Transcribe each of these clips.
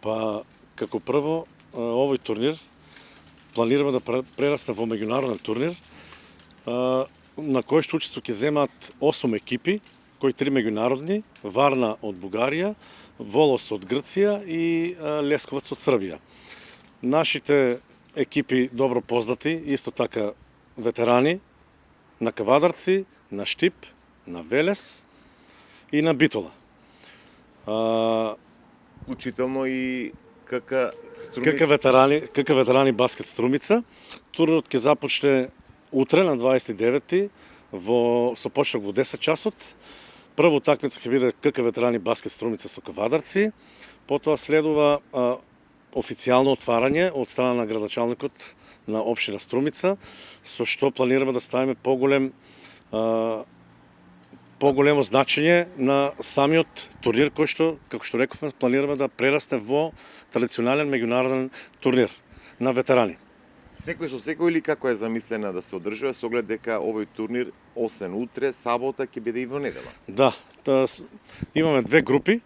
Па, како прво, овој турнир планираме да прерасне во меѓународен турнир, на кој што учество ќе земат 8 екипи, кои 3 меѓународни, Варна од Бугарија, Волос од Грција и Лесковац од Србија. Нашите екипи добро познати, исто така ветерани на Кавадарци, на Штип, на Велес и на Битола. Учително и КК Струмица. КК ветерани баскет Струмица. Турнирот ќе започне утре на 29-ти со почеток во 10 часот. Прва утакмица ќе биде КК ветерани баскет Струмица со Кавадарци. Потоа следува официјално отварање од страна на градоначалникот на општина Струмица, со што планираме да ставиме поголемо значење на самиот турнир, кој што, како што рековме, планираме да прерасне во традиционален меѓународен турнир на ветерани. Секој со секој или како е замислена да се одржува со оглед дека овој турнир освен утре, сабота ќе биде и во недела? Да, имаме две групи.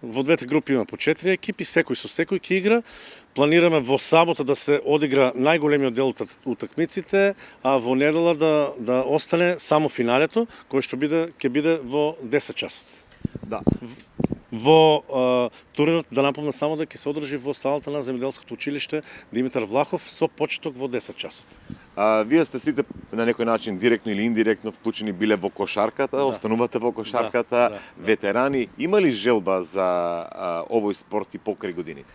Во двете групи има по 4 екипи, секој со секој ќе игра. Планираме во сабота да се одигра најголемиот дел од утакмиците, а во недела да остане само финалето, кој што ќе биде во 10 часот. Да. Во турнирот, да напомнам само да ќе се одржи во салата на земјоделското училиште Димитар Влахов со почеток во 10 часот. Вие сте сите на некој начин директно или индиректно вклучени биле во кошарката, останувате во кошарката, ветерани. Има ли желба за овој спорт и покрај годините?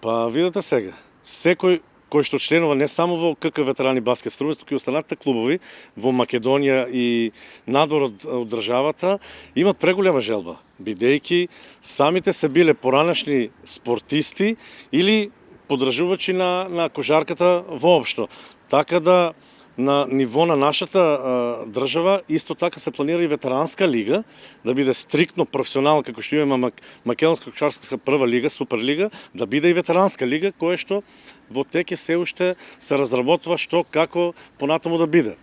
Па видете сега, секој кој што членува не само во КК ветерани баскет Струмица, туку и останатите клубови во Македонија и надвор од државата имат преголема желба, бидејќи самите се биле поранешни спортисти или подржувачи на кошарката воопшто. Така да на ниво на нашата држава исто така се планира и ветеранска лига, да биде стриктно професионална, како што имаме Македонска кошарска прва лига, суперлига, да биде и ветеранска лига, која што во теке се уште се разработува што како понатаму да биде.